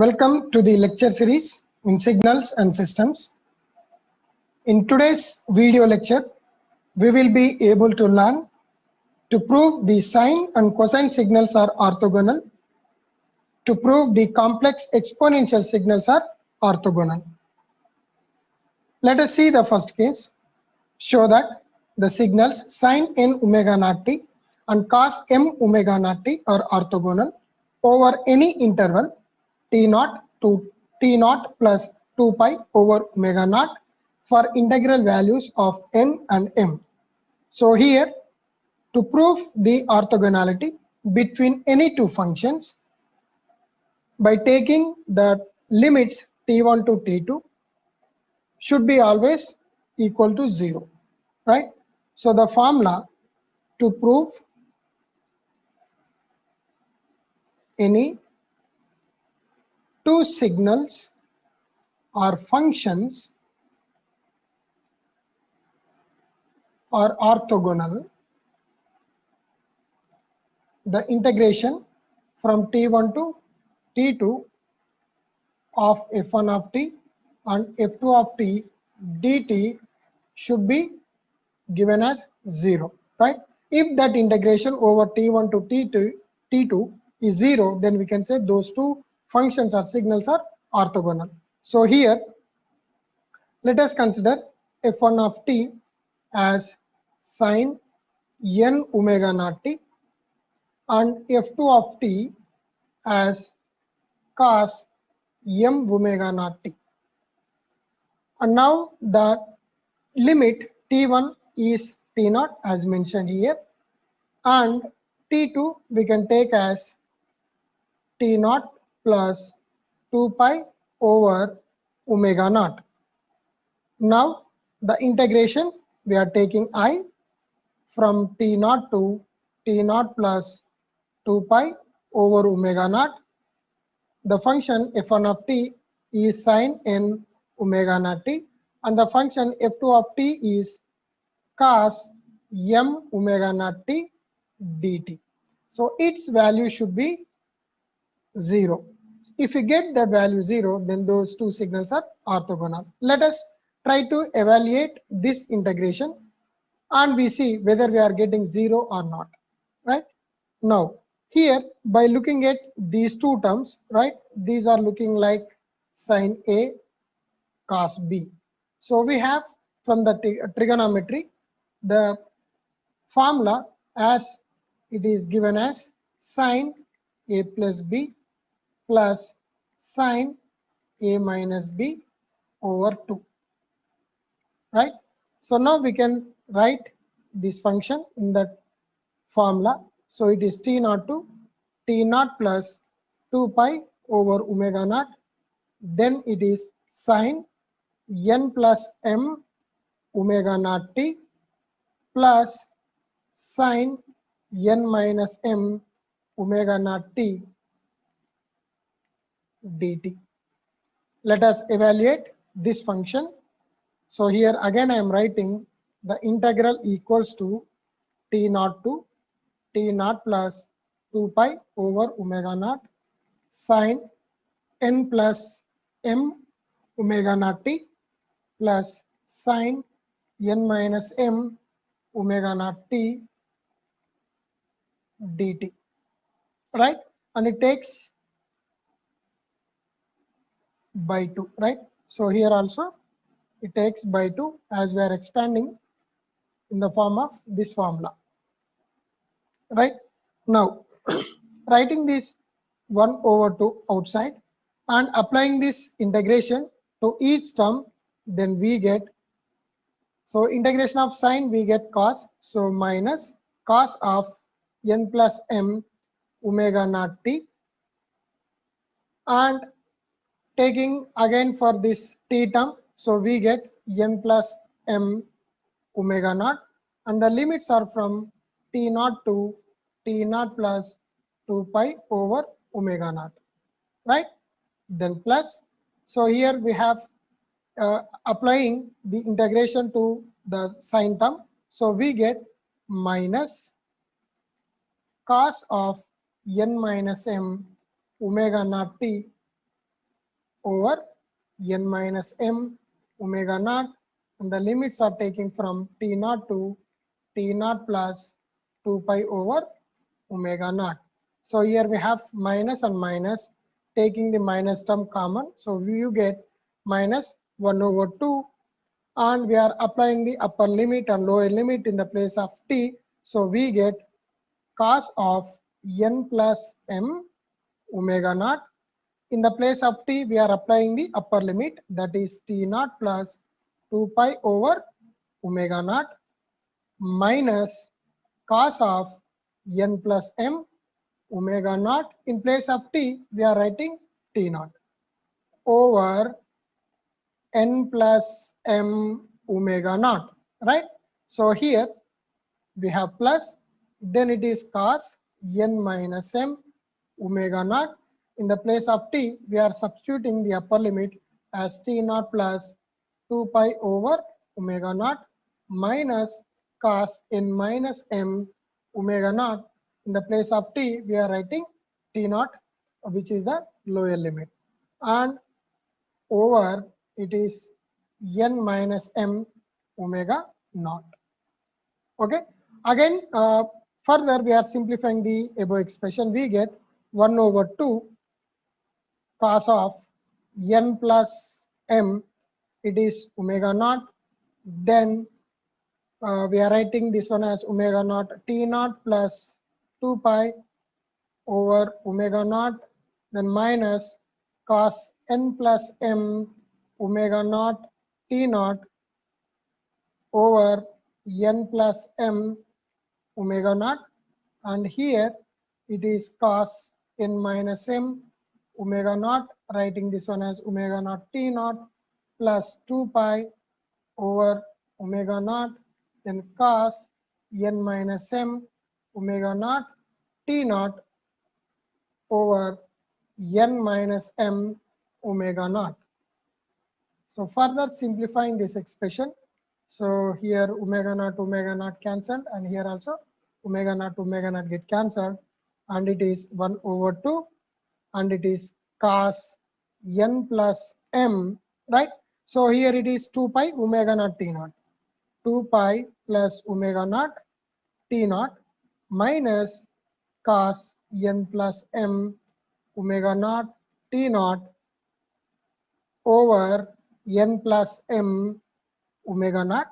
Welcome to the lecture series in Signals and Systems. In today's video lecture, we will be able to learn to prove the sine and cosine signals are orthogonal, to prove the complex exponential signals are orthogonal. Let us see the first case. Show that the signals sine n omega naught t and cos m omega naught t are orthogonal over any interval t naught to t naught plus 2 pi over omega naught for integral values of n and m. So here, to prove the orthogonality between any two functions, by taking the limits t1 to t2 should be always equal to 0, right? So the formula to prove any two signals or functions are orthogonal, the integration from t1 to t2 of f1 of t and f2 of t dt should be given as 0, right? If that integration over t1 to t2 is 0, then we can say those two functions or signals are orthogonal. So here, let us consider f1 of t as sine n omega naught t and f2 of t as cos m omega naught t. And now the limit t1 is t naught as mentioned here, and t2 we can take as t naught plus 2 pi over omega naught. Now the integration, we are taking I from t naught to t naught plus 2 pi over omega naught. The function f1 of t is sine n omega naught t, and the function f2 of t is cos m omega naught t dt. So its value should be 0. If we get that value 0, then those two signals are orthogonal. Let us try to evaluate this integration and we see whether we are getting 0 or not, right? Now here, by looking at these two terms, right, these are looking like sine A cos B. So we have from the trigonometry the formula as it is given as sine A plus B plus sine A minus B over 2, right? So now we can write this function in that formula. So it is t naught to t naught plus 2 pi over omega naught. Then it is sine n plus m omega naught t plus sine n minus m omega naught t dt. Let us evaluate this function. So here again I am writing the integral equals to t naught to t naught plus 2 pi over omega naught sine n plus m omega naught t plus sine n minus m omega naught t dt, right? And it takes by 2, right? So here also it takes by 2 as we are expanding in the form of this formula, right? Now writing this 1 over 2 outside and applying this integration to each term, then we get, so integration of sine we get cos, so minus cos of n plus m omega naught t, and taking again for this t term, so we get n plus m omega naught, and the limits are from t naught to t naught plus 2 pi over omega naught, right? Then plus, so here we have applying the integration to the sine term, so we get minus cos of n minus m omega naught t over n minus m omega naught, and the limits are taking from t naught to t naught plus 2 pi over omega naught. So here we have minus and minus, taking the minus term common. So you get minus 1 over 2, and we are applying the upper limit and lower limit in the place of t. So we get cos of n plus m omega naught. In the place of t, we are applying the upper limit, that is t naught plus 2 pi over omega naught minus cos of n plus m omega naught. In place of t, we are writing t naught over n plus m omega naught, right? So here we have plus, then it is cos n minus m omega naught. In the place of t, we are substituting the upper limit as t naught plus 2 pi over omega naught minus cos n minus m omega naught. In the place of t, we are writing t naught, which is the lower limit, and over it is n minus m omega naught. Okay. Again, further we are simplifying the above expression. We get 1 over 2 cos of n plus m, it is omega naught. Then we are writing this one as omega naught t naught plus 2 pi over omega naught, then minus cos n plus m omega naught t naught over n plus m omega naught, and here it is cos n minus m omega naught, writing this one as omega naught t naught plus 2 pi over omega naught, then cos n minus m omega naught t naught over n minus m omega naught. So further simplifying this expression, so here omega naught cancelled, and here also omega naught get cancelled, and it is 1 over 2, and it is cos n plus m, right? So here it is 2 pi omega naught t naught, 2 pi plus omega naught t naught minus cos n plus m omega naught t naught over n plus m omega naught,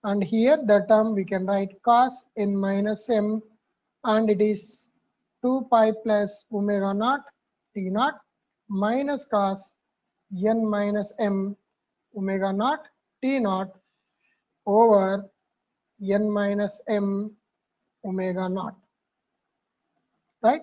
and here the term we can write cos n minus m, and it is 2 pi plus omega naught t naught minus cos n minus m omega naught t naught over n minus m omega naught, right?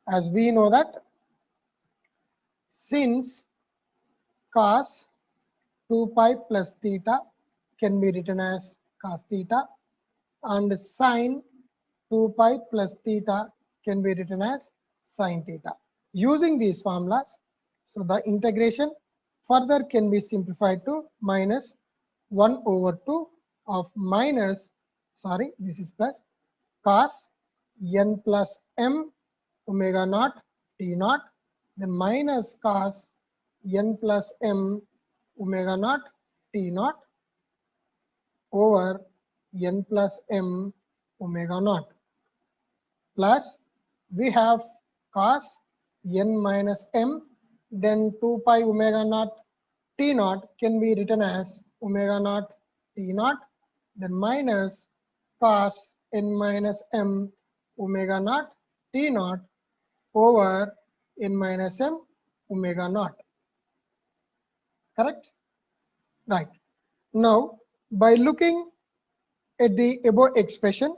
As we know that since cos 2 pi plus theta can be written as cos theta, and sine 2 pi plus theta can be written as sine theta. Using these formulas, so the integration further can be simplified to minus 1 over 2 of minus, sorry, this is plus cos n plus m omega naught t naught, then minus cos n plus m omega naught t naught over n plus m omega naught, plus we have cos n minus m, then 2 pi omega naught t naught can be written as omega naught t naught, then minus cos n minus m omega naught t naught over n minus m omega naught. Correct? Right. Now, by looking at the above expression,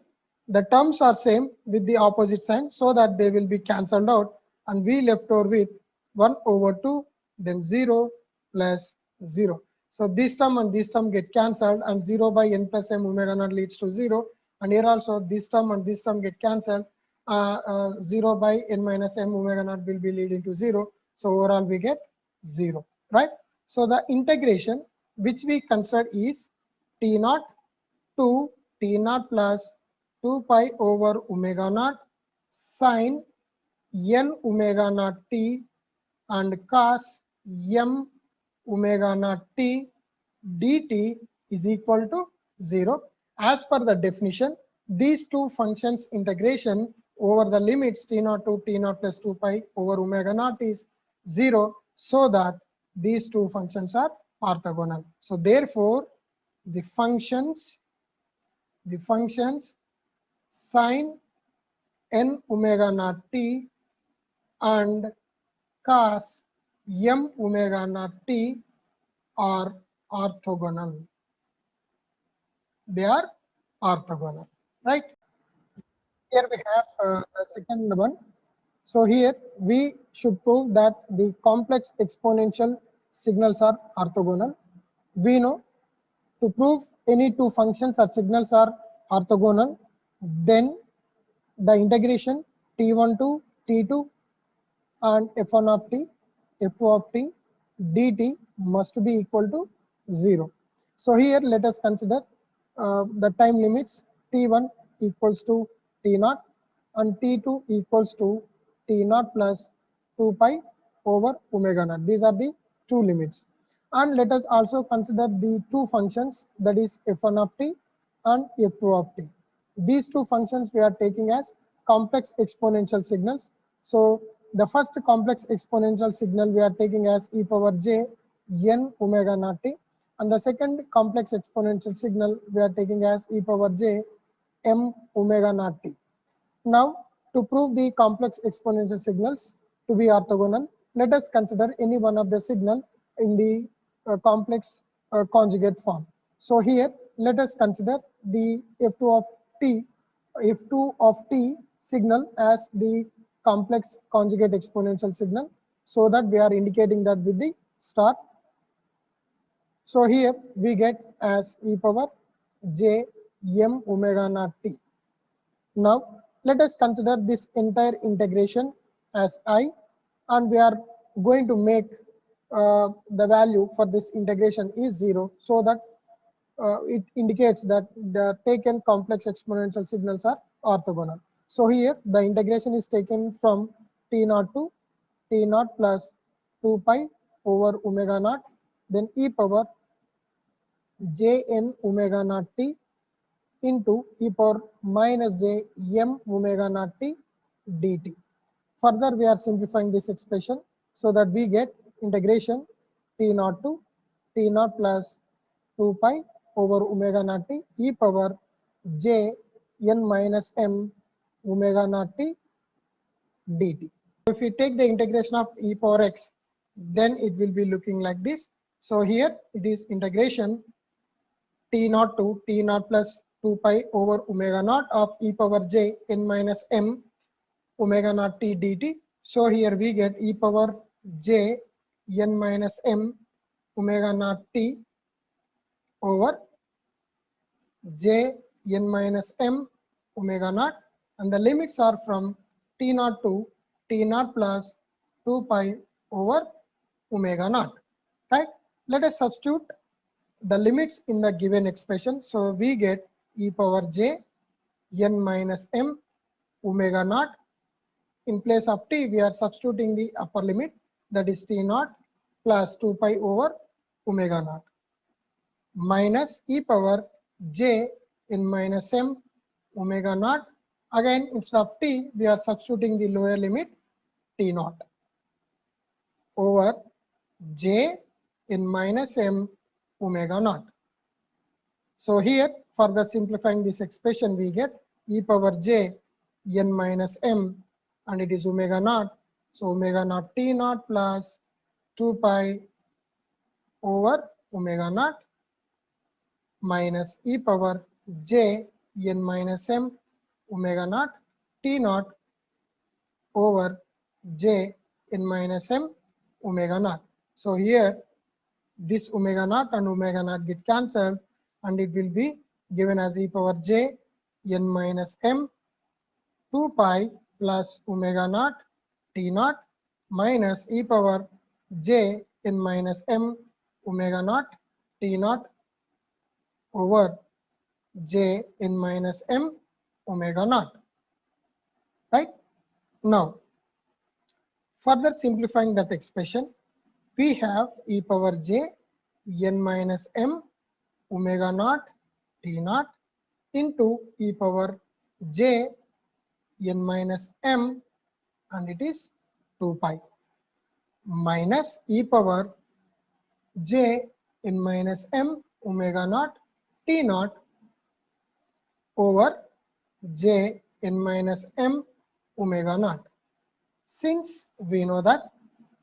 the terms are same with the opposite sign, so that they will be cancelled out, and we left over with 1 over 2, then 0 plus 0. So this term and this term get cancelled, and 0 by n plus m omega naught leads to 0, and here also this term and this term get cancelled, 0 by n minus m omega naught will be leading to 0. So overall we get 0, right? So the integration which we consider is t naught to t naught plus 2 pi over omega naught sine n omega naught t and cos m omega naught t dt is equal to 0. As per the definition, these two functions integration over the limits t naught to t naught plus 2 pi over omega naught is 0, so that these two functions are orthogonal. So therefore, the functions sine n omega naught t and cos m omega naught t are orthogonal. They are orthogonal, right? Here we have the second one. So here we should prove that the complex exponential signals are orthogonal. We know to prove any two functions or signals are orthogonal, then the integration t1 to t2 and f1 of t, f2 of t dt must be equal to 0. So here let us consider the time limits t1 equals to t0 and t2 equals to t0 plus 2 pi over omega naught. These are the two limits. And let us also consider the two functions, that is f1 of t and f2 of t. These two functions we are taking as complex exponential signals. So the first complex exponential signal we are taking as e power j n omega naught t, and the second complex exponential signal we are taking as e power j m omega naught t. Now, to prove the complex exponential signals to be orthogonal, let us consider any one of the signal in the complex conjugate form. So here, let us consider the f2 of t signal as the complex conjugate exponential signal, so that we are indicating that with the star. So here we get as e power j m omega naught t. Now, let us consider this entire integration as I, and we are going to make the value for this integration is 0, so that it indicates that the taken complex exponential signals are orthogonal. So here the integration is taken from t0 to t0 plus 2 pi over omega naught, then e power jn omega naught t into e power minus j m omega naught t dt. Further, we are simplifying this expression so that we get integration t naught to t naught plus 2 pi over omega naught t e power j n minus m omega naught t dt. If we take the integration of e power x, then it will be looking like this. So here it is integration t naught to t naught plus 2 pi over omega naught of e power j n minus m omega naught t dt. So here we get e power j n minus m omega naught t over j n minus m omega naught, and the limits are from t naught to t naught plus 2 pi over omega naught, right? Let us substitute the limits in the given expression. So we get e power j n minus m omega naught. In place of t, we are substituting the upper limit, that is t naught plus 2 pi over omega naught, minus e power j n minus m omega naught. Again, instead of t, we are substituting the lower limit t naught over j n minus m omega naught. So here, further simplifying this expression, we get e power j n minus m, and it is omega naught. So omega naught t naught plus 2 pi over omega naught minus e power j n minus m omega naught t naught over j n minus m omega naught. So here this omega naught and omega naught get cancelled, and it will be given as e power j n minus m 2 pi plus omega naught t naught minus e power j n minus m omega naught t naught over j n minus m omega naught, right? Now, further simplifying that expression, we have e power j n minus m omega naught t naught into e power j n minus m, and it is 2 pi, minus e power j n minus m omega naught t naught over j n minus m omega naught. Since we know that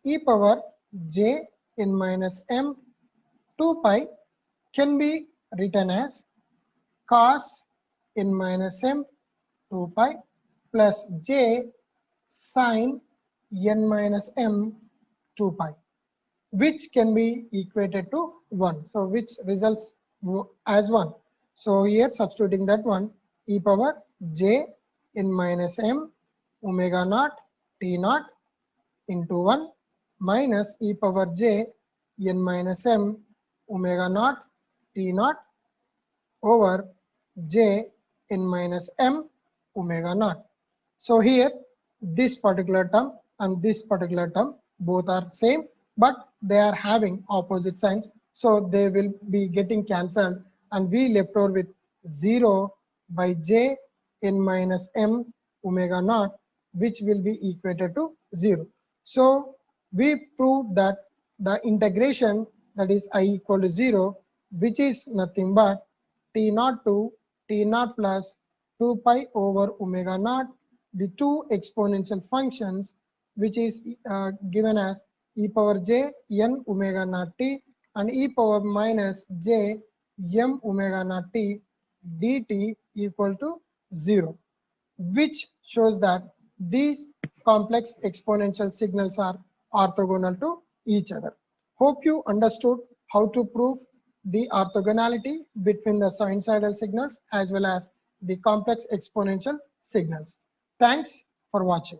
e power j n minus m 2 pi can be written as cos n minus m 2 pi plus j sin n minus m 2 pi, which can be equated to 1. So which results as 1. So here substituting that one, e power j n minus m omega naught t naught into 1 minus e power j n minus m omega naught t naught over j n minus m omega naught. So here this particular term and this particular term both are same, but they are having opposite signs, so they will be getting cancelled, and we left over with 0 by j n minus m omega naught, which will be equated to 0. So we proved that the integration, that is I equal to 0, which is nothing but t naught to t naught plus 2 pi over omega naught, the two exponential functions, which is given as e power j n omega naught t and e power minus j m omega naught t dt equal to 0, which shows that these complex exponential signals are orthogonal to each other. Hope you understood how to prove the orthogonality between the sinusoidal signals as well as the complex exponential signals. Thanks for watching.